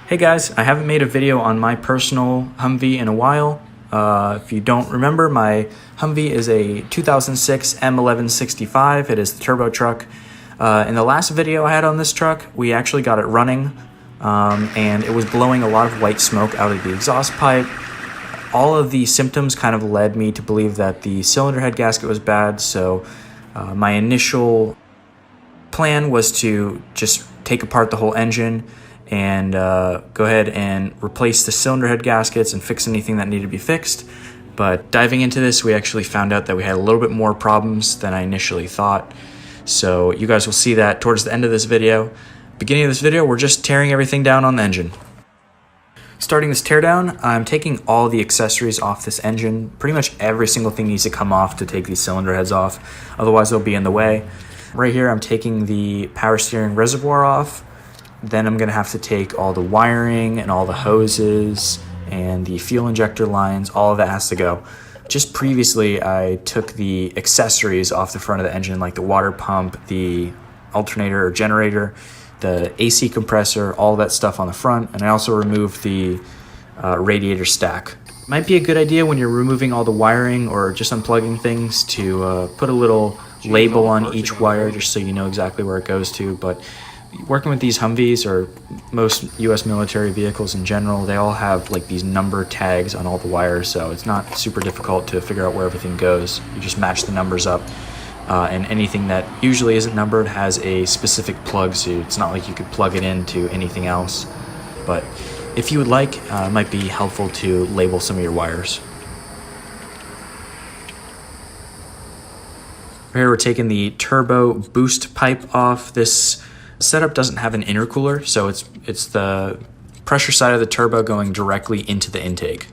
Hey guys, I haven't made a video on my personal Humvee in a while. If you don't remember, my Humvee is a 2006 M1165. It is the turbo truck. In the last video I had on this truck, we actually got it running, and it was blowing a lot of white smoke out of the exhaust pipe. All of the symptoms kind of led me to believe that the cylinder head gasket was bad, so my initial plan was to just take apart the whole engine and go ahead and replace the cylinder head gaskets and fix anything that needed to be fixed. But diving into this, we actually found out that we had a little bit more problems than I initially thought. So you guys will see that towards the end of this video. Beginning of this video, we're just tearing everything down on the engine. Starting this teardown, I'm taking all the accessories off this engine. Pretty much every single thing needs to come off to take these cylinder heads off, otherwise they'll be in the way. Right here, I'm taking the power steering reservoir off. Then I'm gonna have to take all the wiring and all the hoses and the fuel injector lines, all of that has to go. Just previously, I took the accessories off the front of the engine, like the water pump, the alternator or generator, the AC compressor, all that stuff on the front, and I also removed the radiator stack. Might be a good idea when you're removing all the wiring or just unplugging things to put a little label on each wire just so you know exactly where it goes to. But working with these Humvees or most US military vehicles in general, they all have like these number tags on all the wires, so it's not super difficult to figure out where everything goes. You just match the numbers up, and anything that usually isn't numbered has a specific plug, so it's not like you could plug it into anything else. But if you would like, it might be helpful to label some of your wires. Here we're taking the turbo boost pipe off. This setup doesn't have an intercooler, so it's the pressure side of the turbo going directly into the intake.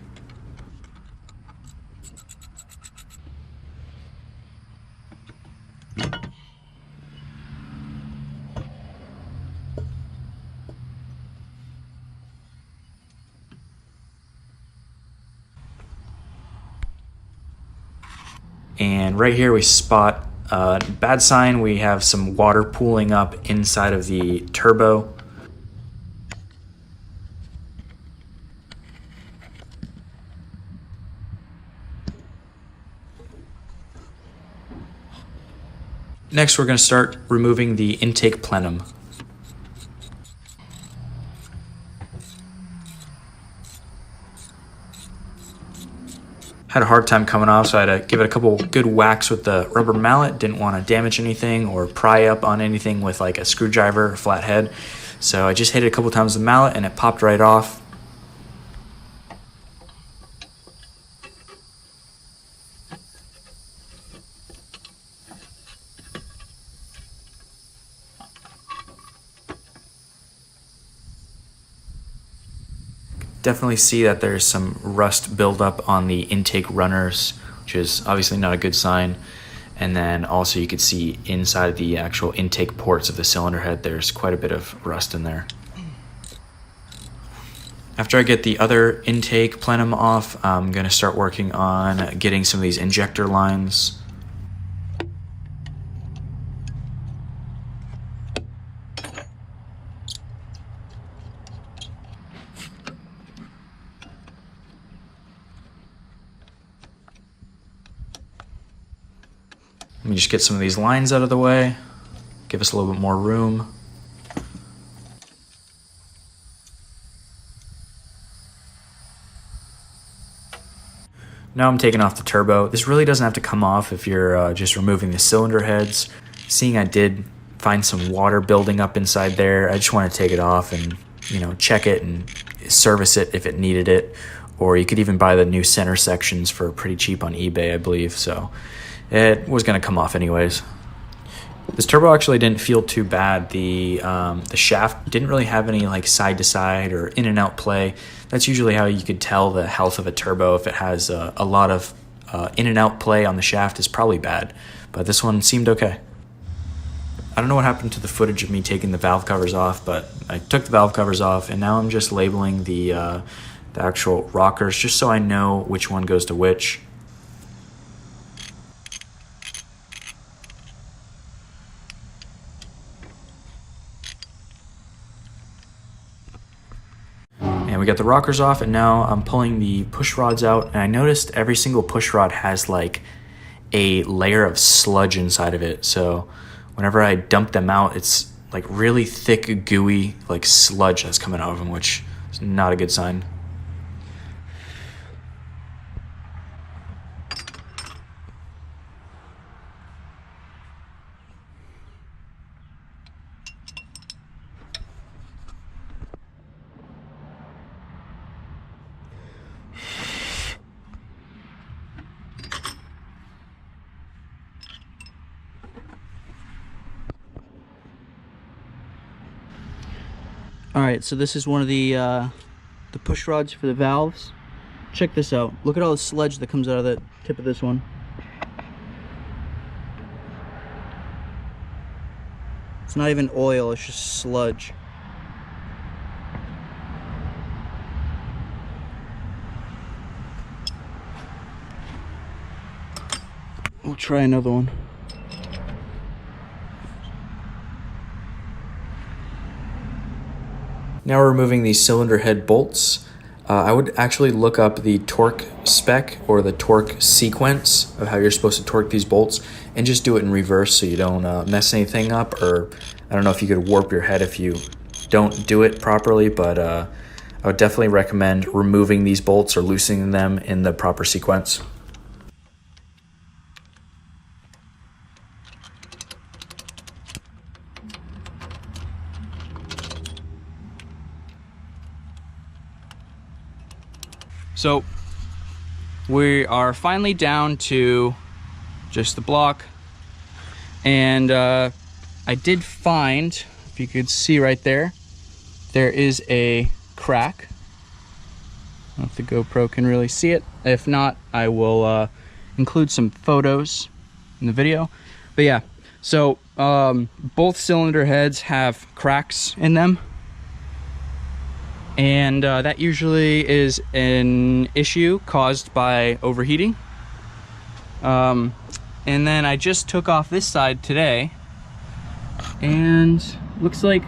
And right here we spot bad sign. We have some water pooling up inside of the turbo. Next, we're going to start removing the intake plenum. Had a hard time coming off, so I had to give it a couple good whacks with the rubber mallet. Didn't want to damage anything or pry up on anything with like a screwdriver or flat head. So I just hit it a couple times with the mallet and it popped right off. Definitely see that there's some rust buildup on the intake runners, which is obviously not a good sign. And then also you could see inside the actual intake ports of the cylinder head, there's quite a bit of rust in there. After I get the other intake plenum off, I'm going to start working on getting some of these injector lines. Let me just get some of these lines out of the way, give us a little bit more room. Now I'm taking off the turbo. This really doesn't have to come off if you're just removing the cylinder heads. Seeing I did find some water building up inside there, I just want to take it off and, you know, check it and service it if it needed it. Or you could even buy the new center sections for pretty cheap on eBay, I believe. So it was going to come off anyways. This turbo actually didn't feel too bad. The shaft didn't really have any like side to side or in and out play. That's usually how you could tell the health of a turbo. If it has a lot of in and out play on the shaft, is probably bad. But this one seemed okay. I don't know what happened to the footage of me taking the valve covers off, but I took the valve covers off and now I'm just labeling the actual rockers just so I know which one goes to which. we got the rockers off, and now I'm pulling the push rods out, and I noticed every single push rod has like a layer of sludge inside of it. So whenever I dump them out, it's like really thick, gooey, like sludge that's coming out of them, which is not a good sign. Alright, so this is one of the push rods for the valves. Check this out. Look at all the sludge that comes out of the tip of this one. It's not even oil, it's just sludge. We'll try another one. Now we're removing these cylinder head bolts. I would actually look up the torque spec or the torque sequence of how you're supposed to torque these bolts and just do it in reverse so you don't mess anything up, or I don't know if you could warp your head if you don't do it properly, but I would definitely recommend removing these bolts or loosening them in the proper sequence. So we are finally down to just the block, and I did find, if you could see right there, there is a crack. I don't know if the GoPro can really see it. If not, I will include some photos in the video. But yeah, so both cylinder heads have cracks in them. And that usually is an issue caused by overheating. And then I just took off this side today, and looks like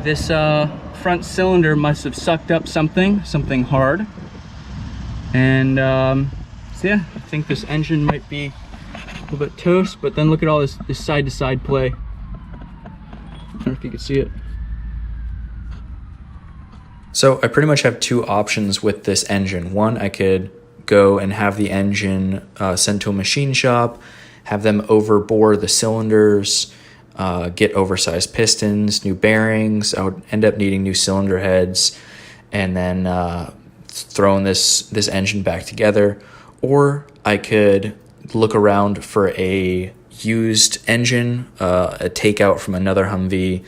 this front cylinder must have sucked up something hard. And so yeah, I think this engine might be a little bit toast, but then look at all this side-to-side play. I don't know if you can see it. So I pretty much have two options with this engine. One, I could go and have the engine sent to a machine shop, have them overbore the cylinders, get oversized pistons, new bearings. I would end up needing new cylinder heads, and then throwing this engine back together. Or I could look around for a used engine, a takeout from another Humvee.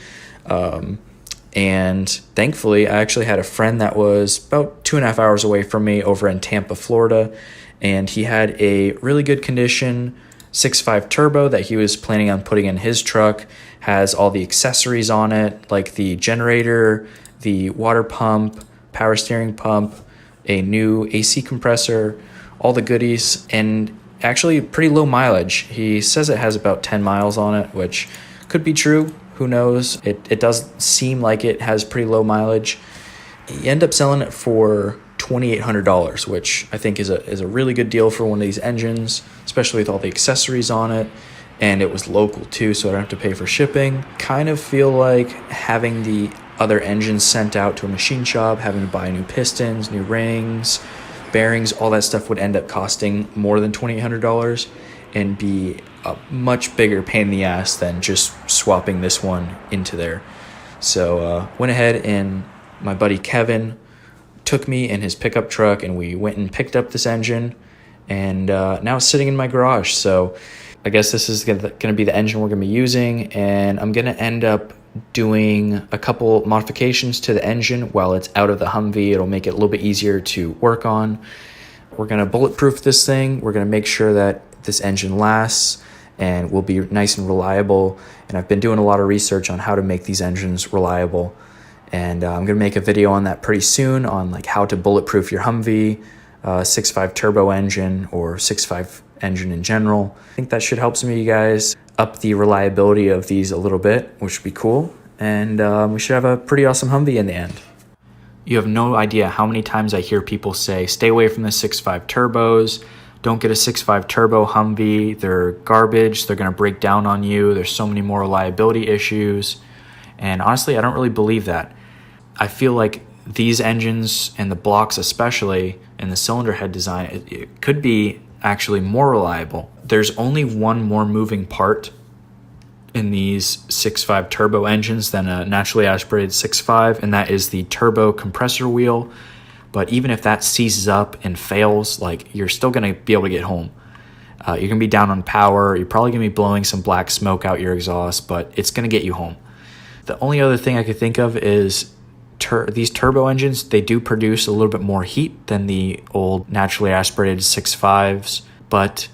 And thankfully, I actually had a friend that was about 2.5 hours away from me over in Tampa, Florida, and he had a really good condition 6.5 turbo that he was planning on putting in his truck. Has all the accessories on it, like the generator, the water pump, power steering pump, a new AC compressor, all the goodies, and actually pretty low mileage. He says it has about 10 miles on it, which could be true. Who knows? It does seem like it has pretty low mileage. You end up selling it for $2,800, which I think is a really good deal for one of these engines, especially with all the accessories on it. And it was local too, so I don't have to pay for shipping. Kind of feel like having the other engines sent out to a machine shop, having to buy new pistons, new rings, bearings, all that stuff would end up costing more than $2,800 and be a much bigger pain in the ass than just swapping this one into there. So went ahead, and my buddy Kevin took me in his pickup truck, and we went and picked up this engine, and now it's sitting in my garage. So I guess this is going to be the engine we're going to be using, and I'm going to end up doing a couple modifications to the engine while it's out of the Humvee. It'll make it a little bit easier to work on. We're going to bulletproof this thing. We're going to make sure that this engine lasts and will be nice and reliable. And I've been doing a lot of research on how to make these engines reliable. And I'm going to make a video on that pretty soon, on like how to bulletproof your Humvee 6.5 turbo engine or 6.5 engine in general. I think that should help some of you guys up the reliability of these a little bit, which would be cool. And we should have a pretty awesome Humvee in the end. You have no idea how many times I hear people say, stay away from the 6.5 turbos. Don't get a 6.5 turbo Humvee. They're garbage. They're going to break down on you. There's so many more reliability issues. And honestly, I don't really believe that. I feel like these engines and the blocks especially and the cylinder head design, it could be actually more reliable. There's only one more moving part in these 6.5 turbo engines than a naturally aspirated 6.5, and that is the turbo compressor wheel. But even if that seizes up and fails, like, you're still going to be able to get home. You're going to be down on power. You're probably going to be blowing some black smoke out your exhaust, but it's going to get you home. The only other thing I could think of is these turbo engines, they do produce a little bit more heat than the old naturally aspirated 6.5s, but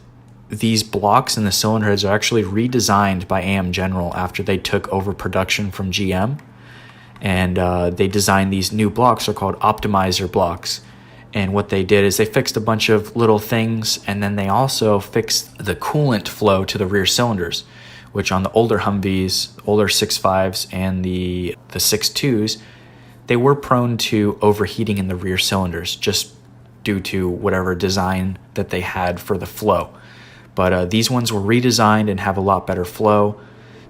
these blocks and the cylinder heads are actually redesigned by AM General after they took over production from GM. And they designed these new blocks. They're called optimizer blocks. And what they did is they fixed a bunch of little things, and then they also fixed the coolant flow to the rear cylinders, which on the older Humvees, older 6.5s, and the 6.2s, they were prone to overheating in the rear cylinders just due to whatever design that they had for the flow. But these ones were redesigned and have a lot better flow.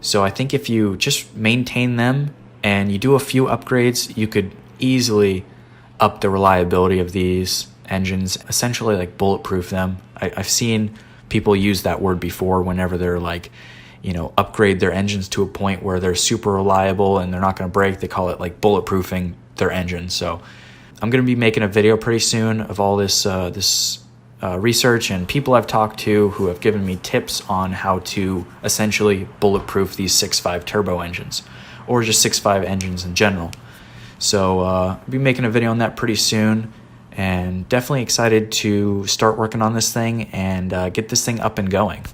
So I think if you just maintain them and you do a few upgrades, you could easily up the reliability of these engines, essentially like bulletproof them. I've seen people use that word before whenever they're like, upgrade their engines to a point where they're super reliable and they're not going to break. They call it like bulletproofing their engine. So I'm going to be making a video pretty soon of all this research and people I've talked to who have given me tips on how to essentially bulletproof these 6.5 turbo engines, or just 6.5 engines in general. So I'll be making a video on that pretty soon, and definitely excited to start working on this thing and get this thing up and going.